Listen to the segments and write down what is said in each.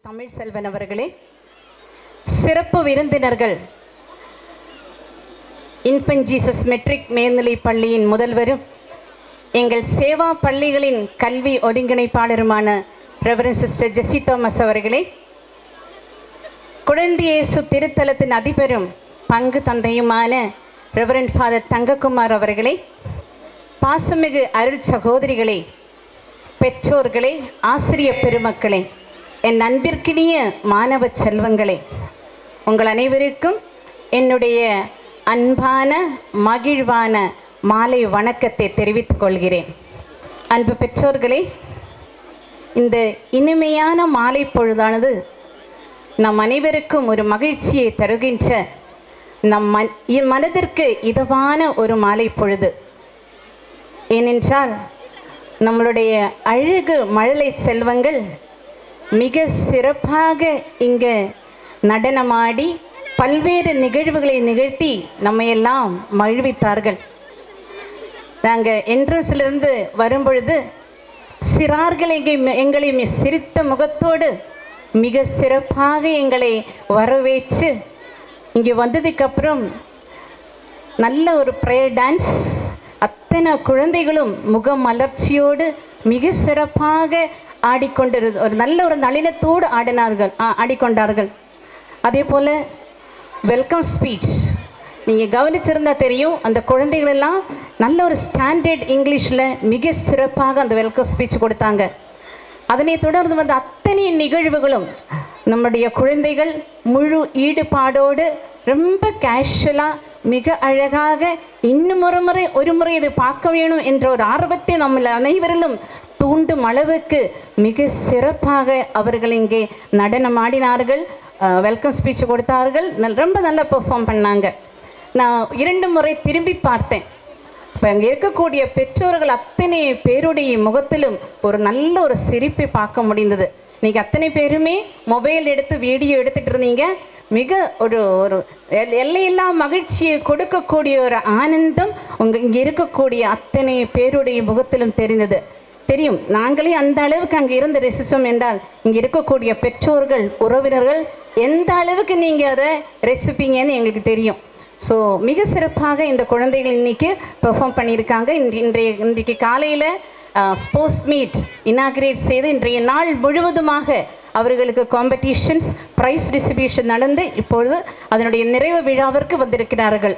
தமிழ் செல்வன் அவர்களே, சிறப்பு விருந்தினர்கள், இன்ஃபன்ட் ஜீசஸ் மெட்ரிக் மேல்நிலைப் பள்ளியின் முதல்வரும் எங்கள் சேவா பள்ளிகளின் கல்வி ஒருங்கிணைப்பாளருமான ரெவரண்ட் சிஸ்டர் ஜெசி தாமஸ் அவர்களே, குழந்தை இயேசு திருத்தலத்தின் அதிபரும் பங்கு தந்தையுமான ரெவரண்ட் ஃபாதர் தங்கக்குமார் அவர்களே, பாசமிகு அருள் சகோதரிகளே, பெற்றோர்களே, ஆசிரிய பெருமக்களே, என் அன்பிற்கினிய மாணவ செல்வங்களே, உங்கள் அனைவருக்கும் என்னுடைய அன்பான மகிழ்வான மாலை வணக்கத்தை தெரிவித்துக் கொள்கிறேன். அன்பு பெற்றோர்களே, இந்த இனிமையான மாலை பொழுதானது நம் அனைவருக்கும் ஒரு மகிழ்ச்சியை தருகின்ற நம் மனதிற்கு இதமான ஒரு மாலை பொழுது. ஏனென்றால் நம்மளுடைய அழகு மழலை செல்வங்கள் மிக சிறப்பாக இங்கே நடனமாடி பல்வேறு நிகழ்வுகளை நிகழ்த்தி நம்மையெல்லாம் மகிழ்வித்தார்கள். நாங்கள் என்ட்ரன்ஸிலிருந்து வரும்பொழுது சிறார்கள் எங்களை சிரித்த முகத்தோடு மிக சிறப்பாக எங்களை வரவேற்று இங்கே வந்ததுக்கப்புறம் நல்ல ஒரு ப்ரேயர் டான்ஸ், அத்தனை குழந்தைகளும் முகமலர்ச்சியோடு மிக சிறப்பாக ஒரு நல்ல ஒரு நளினத்தோடு ஆடிக்கொண்டார்கள். அதே போல் வெல்கம் ஸ்பீச் நீங்கள் கவனிச்சிருந்தா தெரியும், அந்த குழந்தைகள் எல்லாம் நல்ல ஒரு ஸ்டாண்டர்ட் இங்கிலீஷில் மிக சிறப்பாக அந்த வெல்கம் ஸ்பீச் கொடுத்தாங்க. அதனை தொடர்ந்து வந்த அத்தனை நிகழ்வுகளும் நம்முடைய குழந்தைகள் முழு ஈடுபாடோடு ரொம்ப கேஷுவலாக மிக அழகாக இன்னும் ஒரு முறை இது பார்க்க வேணும் என்ற ஒரு ஆர்வத்தை நம்ம அனைவரிலும் தூண்டும் அளவுக்கு மிக சிறப்பாக அவர்கள் இங்கே நடனமாடினார்கள், வெல்கம் ஸ்பீச் கொடுத்தார்கள், ரொம்ப நல்லா பெர்ஃபார்ம் பண்ணாங்க. நான் 2 முறை திரும்பி பார்த்தேன். இப்போ அங்கே இருக்கக்கூடிய பெற்றோர்கள் அத்தனை பேருடைய முகத்திலும் ஒரு நல்ல ஒரு சிரிப்பை பார்க்க முடிந்தது. நீங்கள் அத்தனை பேருமே மொபைல் எடுத்து வீடியோ எடுத்துகிட்டு இருந்தீங்க. மிக ஒரு எல்லையில்லா மகிழ்ச்சியை கொடுக்கக்கூடிய ஒரு ஆனந்தம் இங்கே இருக்கக்கூடிய அத்தனை பேருடைய முகத்திலும் தெரியும். நாங்களே அந்த அளவுக்கு அங்கே இருந்து ரசித்தோம் என்றால் இங்கே இருக்கக்கூடிய பெற்றோர்கள், உறவினர்கள் எந்த அளவுக்கு நீங்கள் அதை ரசிப்பீங்கன்னு எங்களுக்கு தெரியும். ஸோ மிக சிறப்பாக இந்த குழந்தைகள் இன்றைக்கி பெர்ஃபார்ம் பண்ணியிருக்காங்க. இன்றைக்கு காலையில் ஸ்போர்ட்ஸ் மீட் இனாகிரேட் செய்து இன்றைய நாள் முழுவதுமாக அவர்களுக்கு காம்படிஷன்ஸ், ப்ரைஸ் டிஸ்ட்ரிபியூஷன் நடந்து இப்பொழுது அதனுடைய நிறைவு விழாவிற்கு வந்திருக்கிறார்கள்.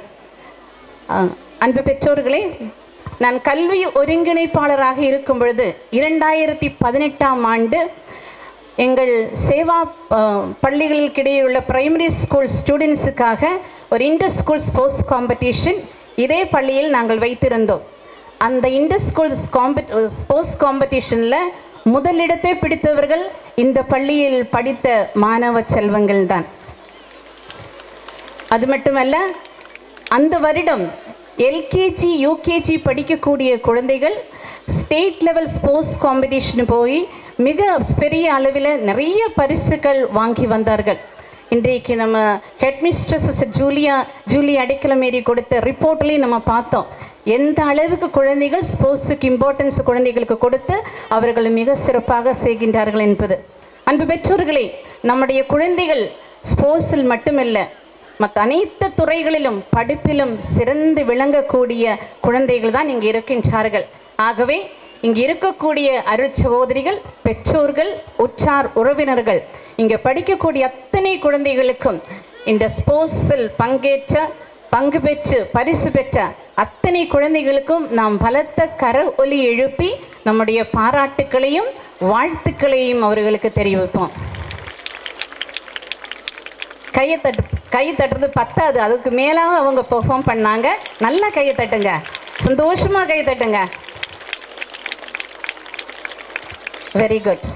அன்பு பெற்றோர்களே, நான் கல்வி ஒருங்கிணைப்பாளராக இருக்கும் பொழுது 2018ஆம் ஆண்டு எங்கள் சேவா பள்ளிகளுக்கிடையே உள்ள பிரைமரி ஸ்கூல் ஸ்டூடெண்ட்ஸுக்காக ஒரு இன்டர் ஸ்கூல் ஸ்போர்ட்ஸ் காம்படிஷன் இதே பள்ளியில் நாங்கள் வைத்திருந்தோம். அந்த இன்டர் ஸ்கூல் ஸ்போர்ட்ஸ் காம்படிஷனில் முதலிடத்தை பிடித்தவர்கள் இந்த பள்ளியில் படித்த மாணவ செல்வங்கள் தான். அது மட்டுமல்ல, அந்த வருடம் எல்கேஜி யூகேஜி படிக்கக்கூடிய குழந்தைகள் ஸ்டேட் லெவல் ஸ்போர்ட்ஸ் காம்படிஷன் போய் மிக பெரிய அளவில் நிறைய பரிசுகள் வாங்கி வந்தார்கள். இன்றைக்கு நம்ம ஹெட்மிஸ்ட்ரஸ் சிஸ்டர் ஜூலி அடைக்கலமேரி கொடுத்த ரிப்போர்ட்லேயும் நம்ம பார்த்தோம் எந்த அளவுக்கு குழந்தைகள் ஸ்போர்ட்ஸுக்கு இம்பார்ட்டன்ஸ் குழந்தைகளுக்கு கொடுத்து அவர்கள் மிக சிறப்பாக செய்கின்றார்கள் என்பது. அன்பு பெற்றோர்களே, நம்முடைய குழந்தைகள் ஸ்போர்ட்ஸில் மட்டுமல்ல, மற்ற அனைத்து துறைகளிலும் படிப்பிலும் சிறந்து விளங்கக்கூடிய குழந்தைகள் தான் இங்கே இருக்கின்றார்கள். ஆகவே இங்கே இருக்கக்கூடிய அருள் சகோதரிகள், பெற்றோர்கள், உற்றார் உறவினர்கள், இங்கே படிக்கக்கூடிய அத்தனை குழந்தைகளுக்கும் இந்த ஸ்போர்ட்ஸில் பங்கு பெற்று பரிசு பெற்ற அத்தனை குழந்தைகளுக்கும் நாம் பலத்த கர ஒலி எழுப்பி நம்முடைய பாராட்டுக்களையும் வாழ்த்துக்களையும் அவர்களுக்கு தெரிவிப்போம். கையை தட்டுறது பத்தாது, அதுக்கு மேலாக அவங்க பெர்ஃபார்ம் பண்ணாங்க. நல்லா கையை தட்டுங்க, சந்தோஷமாக கையை தட்டுங்க. Very good.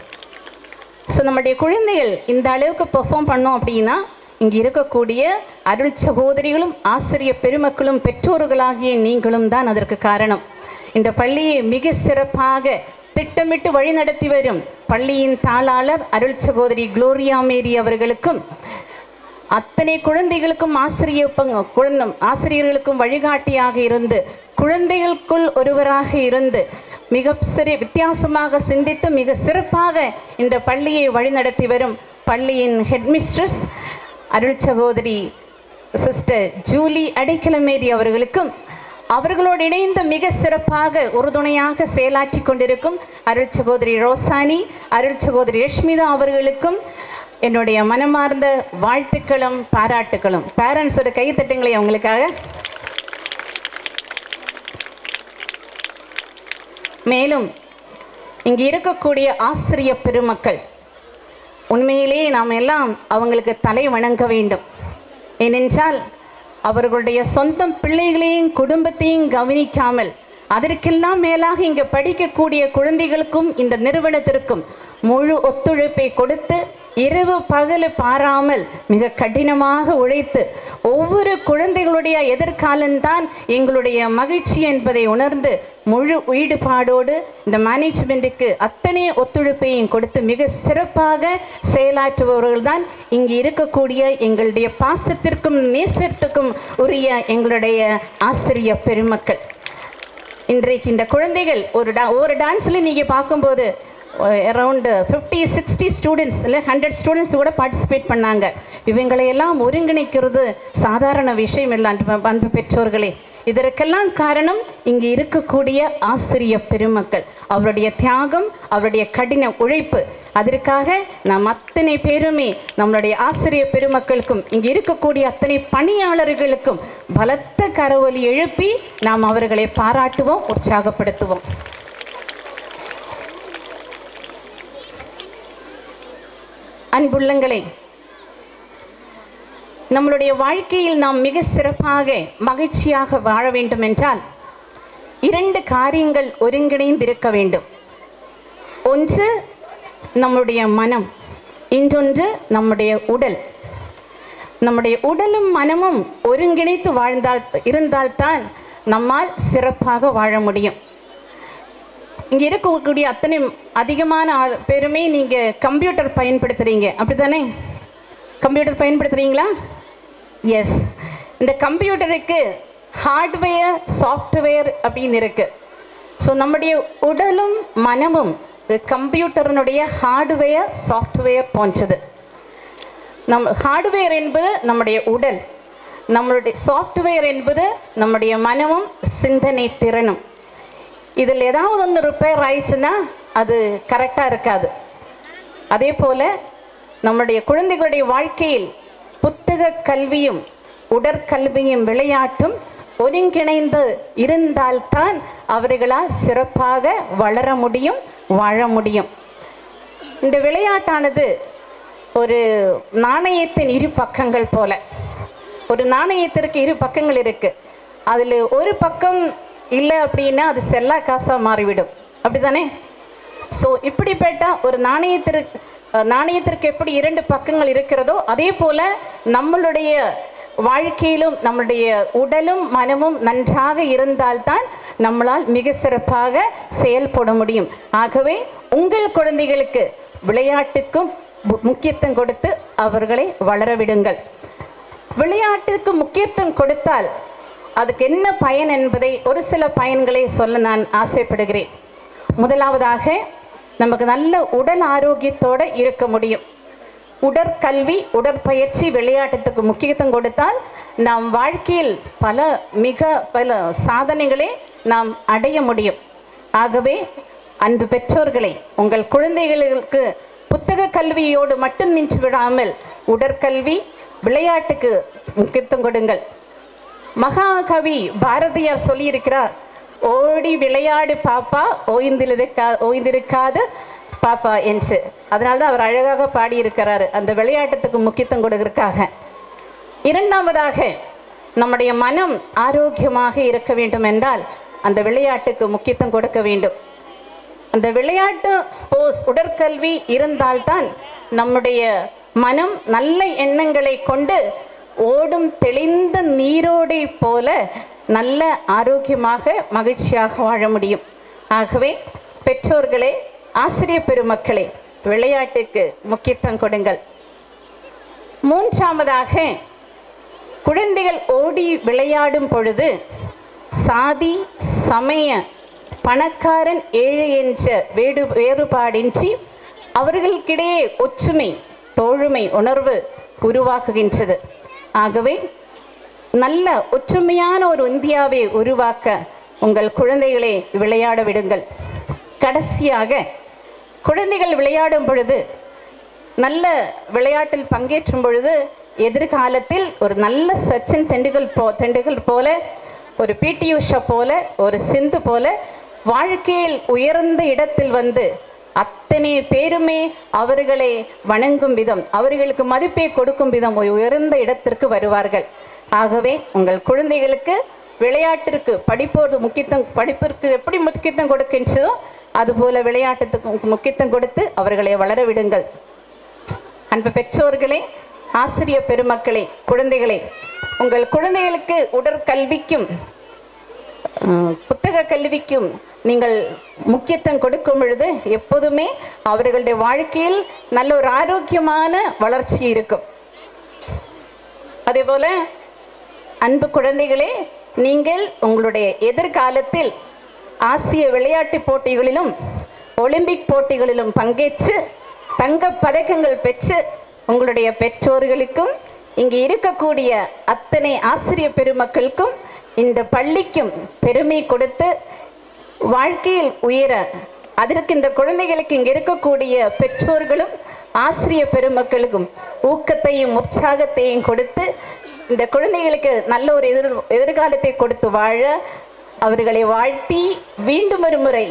ஸோ நம்முடைய குழந்தைகள் இந்த அளவுக்கு பெர்ஃபார்ம் பண்ணோம் அப்படின்னா இங்கே இருக்கக்கூடிய அருள் சகோதரிகளும் ஆசிரிய பெருமக்களும் பெற்றோர்களாகிய நீங்களும் தான் அதற்கு காரணம். இந்த பள்ளியை மிக சிறப்பாக திட்டமிட்டு வழிநடத்தி வரும் பள்ளியின் தாளாளர் அருள் சகோதரி குளோரியா மேரி அவர்களுக்கும் அத்தனை குழந்தைகளுக்கும் ஆசிரியர்களுக்கும் வழிகாட்டியாக இருந்து குழந்தைகளுக்குள் ஒருவராக இருந்து மிக வித்தியாசமாக சிந்தித்து மிக சிறப்பாக இந்த பள்ளியை வழிநடத்தி வரும் பள்ளியின் ஹெட்மிஸ்ட்ரஸ் அருள் சகோதரி சிஸ்டர் ஜூலி அடைக்கலமேரி அவர்களுக்கும், அவர்களோடு இணைந்து மிக சிறப்பாக உறுதுணையாக செயலாற்றி கொண்டிருக்கும் அருள் சகோதரி ரோசானி, அருள் சகோதரி யஷ்மிதா அவர்களுக்கும் என்னுடைய மனமார்ந்த வாழ்த்துக்களும் பாராட்டுக்களும். பேரண்ட்ஸோட கை தட்டுங்களே அவங்களுக்காக. மேலும் இங்கு இருக்கக்கூடிய ஆசிரிய பெருமக்கள், உண்மையிலேயே நாம் எல்லாம் அவங்களுக்கு தலை வணங்க வேண்டும். ஏனென்றால் அவர்களுடைய சொந்த பிள்ளைகளையும் குடும்பத்தையும் கவனிக்காமல் அதற்கெல்லாம் மேலாக இங்கே படிக்கக்கூடிய குழந்தைகளுக்கும் இந்த நிறுவனத்திற்கும் முழு ஒத்துழைப்பை கொடுத்து இரவு பகல் பாராமல் மிக கடினமாக உழைத்து ஒவ்வொரு குழந்தைகளுடைய எதிர்காலம்தான் எங்களுடைய மகிழ்ச்சி என்பதை உணர்ந்து முழு ஈடுபாடோடு இந்த மேனேஜ்மெண்ட்டுக்கு அத்தனை ஒத்துழைப்பையும் கொடுத்து மிக சிறப்பாக செயலாற்றுபவர்கள் தான் இங்கு இருக்கக்கூடிய எங்களுடைய பாசத்திற்கும் நேசத்திற்கும் உரிய எங்களுடைய ஆசிரிய பெருமக்கள். இன்றைக்கு இந்த குழந்தைகள் ஒரு டான்ஸில் நீங்கள் பார்க்கும்போது அரவுண்ட் 50-60 ஸ்டூடெண்ட்ஸ் இல்லை 100 ஸ்டூடெண்ட்ஸ் கூட பார்ட்டிசிபேட் பண்ணாங்க. இவங்களையெல்லாம் ஒருங்கிணைக்கிறது சாதாரண விஷயம் இல்லை அன்பு பெற்றோர்களே. இதற்கெல்லாம் காரணம் இங்கு இருக்கக்கூடிய ஆசிரிய பெருமக்கள், அவருடைய தியாகம், அவருடைய கடின உழைப்பு. அதற்காக நாம் அத்தனை பேருமே நம்மளுடைய ஆசிரிய பெருமக்களுக்கும் இங்கு இருக்கக்கூடிய அத்தனை பணியாளர்களுக்கும் பலத்த கரவொலி எழுப்பி நாம் அவர்களை பாராட்டுவோம், உற்சாகப்படுத்துவோம். அன்புள்ளங்களே, நம்மளுடைய வாழ்க்கையில் நாம் மிக சிறப்பாக மகிழ்ச்சியாக வாழ வேண்டும் என்றால் 2 காரியங்கள் ஒருங்கிணைந்திருக்க வேண்டும். ஒன்று நம்முடைய மனம், இன்னொன்று நம்முடைய உடல். நம்முடைய உடலும் மனமும் ஒருங்கிணைத்து இருந்தால்தான் நம்மால் சிறப்பாக வாழ முடியும். இங்கே இருக்கக்கூடிய அத்தனை அதிகமான பேருமே நீங்கள் கம்ப்யூட்டர் பயன்படுத்துகிறீங்க, அப்படி தானே? கம்ப்யூட்டர் பயன்படுத்துகிறீங்களா? எஸ். இந்த கம்ப்யூட்டருக்கு ஹார்ட்வேர் சாஃப்ட்வேர் அப்படின்னு இருக்குது. ஸோ நம்முடைய உடலும் மனமும் கம்ப்யூட்டரினுடைய ஹார்ட்வேர் சாஃப்ட்வேர் போன்றது. ஹார்ட்வேர் என்பது நம்முடைய உடல், நம்மளுடைய சாஃப்ட்வேர் என்பது நம்முடைய மனமும் சிந்தனை திறனும். இதில் ஏதாவது ஒன்று ரிப்பேர் ஆயிடுச்சுன்னா அது கரெக்டாக இருக்காது. அதே போல் நம்முடைய குழந்தைகளுடைய வாழ்க்கையில் புத்தக கல்வியும் உடற்கல்வியும் விளையாட்டும் ஒருங்கிணைந்து இருந்தால்தான் அவர்களால் சிறப்பாக வளர முடியும், வாழ முடியும். இந்த விளையாட்டானது ஒரு நாணயத்தின் 2 பக்கங்கள் போல. ஒரு நாணயத்திற்கு 2 பக்கங்கள் இருக்குது. அதில் ஒரு பக்கம் இல்லை அப்படின்னா அது செல்லா காசாக மாறிவிடும், அப்படி தானே? ஸோ இப்படிப்பட்ட ஒரு நாணயத்திற்கு எப்படி 2 பக்கங்கள் இருக்கிறதோ அதே போல் நம்மளுடைய வாழ்க்கையிலும் நம்முடைய உடலும் மனமும் நன்றாக இருந்தால்தான் நம்மளால் மிக சிறப்பாக செயல்பட முடியும். ஆகவே உங்கள் குழந்தைகளுக்கு விளையாட்டுக்கும் முக்கியத்துவம் கொடுத்து அவர்களை வளரவிடுங்கள். விளையாட்டுக்கு முக்கியத்துவம் கொடுத்தால் அதுக்கு என்ன பயன் என்பதை ஒரு சில பயன்களை சொல்ல நான் ஆசைப்படுகிறேன். முதலாவதாக நமக்கு நல்ல உடல் ஆரோக்கியத்தோடு இருக்க முடியும். உடற்கல்வி, உடற்பயிற்சி, விளையாட்டுக்கு முக்கியத்துவம் கொடுத்தால் நாம் வாழ்க்கையில் மிக பல சாதனைகளை நாம் அடைய முடியும். ஆகவே அன்பு பெற்றோர்களை, உங்கள் குழந்தைகளுக்கு புத்தக கல்வியோடு மட்டும் நின்று விடாமல் உடற்கல்வி, விளையாட்டுக்கு முக்கியத்துவம் கொடுங்கள். மகாகவி பாரதியார் சொல்லியிருக்கிறார், ஓடி விளையாடு பாப்பா, ஓய்ந்திருக்காது பாப்பா என்று. அதனால்தான் அவர் அழகாக பாடியிருக்கிறாரு அந்த விளையாட்டுக்கு முக்கியத்துவம் கொடுக்கிறதுக்காக. இரண்டாவதாக நம்முடைய மனம் ஆரோக்கியமாக இருக்க வேண்டும் என்றால் அந்த விளையாட்டுக்கு முக்கியத்துவம் கொடுக்க வேண்டும். அந்த விளையாட்டு ஸ்போர்ட்ஸ் உடற்கல்வி இருந்தால்தான் நம்முடைய மனம் நல்ல எண்ணங்களை கொண்டு ஓடும் தெளிந்த நீரோடை போல நல்ல ஆரோக்கியமாக மகிழ்ச்சியாக வாழ முடியும். ஆகவே பெற்றோர்களே, ஆசிரியர் பெருமக்களே, விளையாட்டுக்கு முக்கியத்துவம் கொடுங்கள். மூன்றாவதாக, குழந்தைகள் ஓடி விளையாடும் பொழுது சாதி, சமய, பணக்காரன், ஏழை என்ற வேறுபாடின்றி அவர்களுக்கிடையே ஒற்றுமை, தோழமை உணர்வு உருவாக்குகின்றது. ஆகவே நல்ல ஒற்றுமையான ஒரு இந்தியாவை உருவாக்க உங்கள் குழந்தைகளை விளையாட விடுங்கள். கடைசியாக, குழந்தைகள் விளையாடும் பொழுது, நல்ல விளையாட்டில் பங்கேற்றும் பொழுது எதிர்காலத்தில் ஒரு நல்ல சச்சின் தெண்டுல்கர் போல, ஒரு பிடி உஷா போல, ஒரு சிந்து போல வாழ்க்கையில் உயர்ந்த இடத்தில் வந்து அத்தனை பேருமே அவர்களை வணங்கும் விதம், அவர்களுக்கு மதிப்பை கொடுக்கும் விதம் உயர்ந்த இடத்திற்கு வருவார்கள். ஆகவே உங்கள் குழந்தைகளுக்கு விளையாட்டிற்கு படிப்பிற்கு எப்படி முக்கியத்துவம் கொடுக்கின்றதோ அதுபோல விளையாட்டுக்கு முக்கியத்துவம் கொடுத்து அவர்களை வளர விடுங்கள். அன்பு பெற்றோர்களே, ஆசிரியர் பெருமக்களே, குழந்தைகளே, உங்கள் குழந்தைகளுக்கு உடற்கல்விக்கும் புத்தக கல்விக்கும் நீங்கள் முக்கியத்துவம் கொடுக்கும் பொழுது எப்போதுமே அவர்களுடைய வாழ்க்கையில் நல்ல ஒரு ஆரோக்கியமான வளர்ச்சி இருக்கும். அதே போல அன்பு குழந்தைகளே, நீங்கள் உங்களுடைய எதிர்காலத்தில் ஆசிய விளையாட்டு போட்டிகளிலும் ஒலிம்பிக் போட்டிகளிலும் பங்கேற்று தங்கப் பதக்கங்கள் பெற்று உங்களுடைய பெற்றோர்களுக்கும் இங்கு இருக்கக்கூடிய அத்தனை ஆசிரியர் பெருமக்களுக்கும் இந்த பள்ளிக்கும் பெருமை கொடுத்து வாழ்க்கையில் உயர, அதற்கு இந்த குழந்தைகளுக்கு இங்கு இருக்கக்கூடிய பெற்றோர்களும் ஆசிரியர் பெருமக்களுக்கும் ஊக்கத்தையும் உற்சாகத்தையும் கொடுத்து இந்த குழந்தைகளுக்கு நல்ல ஒரு எதிர்காலத்தை கொடுத்து வாழ அவர்களை வாழ்த்தி மீண்டும் ஒரு முறை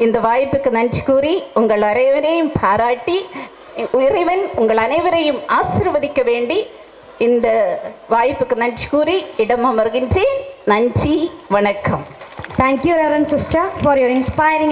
இந்த வாய்ப்புக்கு நன்றி கூறி உங்கள் அனைவரையும் பாராட்டி இறைவன் உங்கள் அனைவரையும் ஆசீர்வதிக்க வேண்டி இந்த வாய்ப்புக்கு நன்றி கூறி இடம் அமர்கின்றேன். நன்றி, வணக்கம். Thank you, Reverend Sister, for your inspiring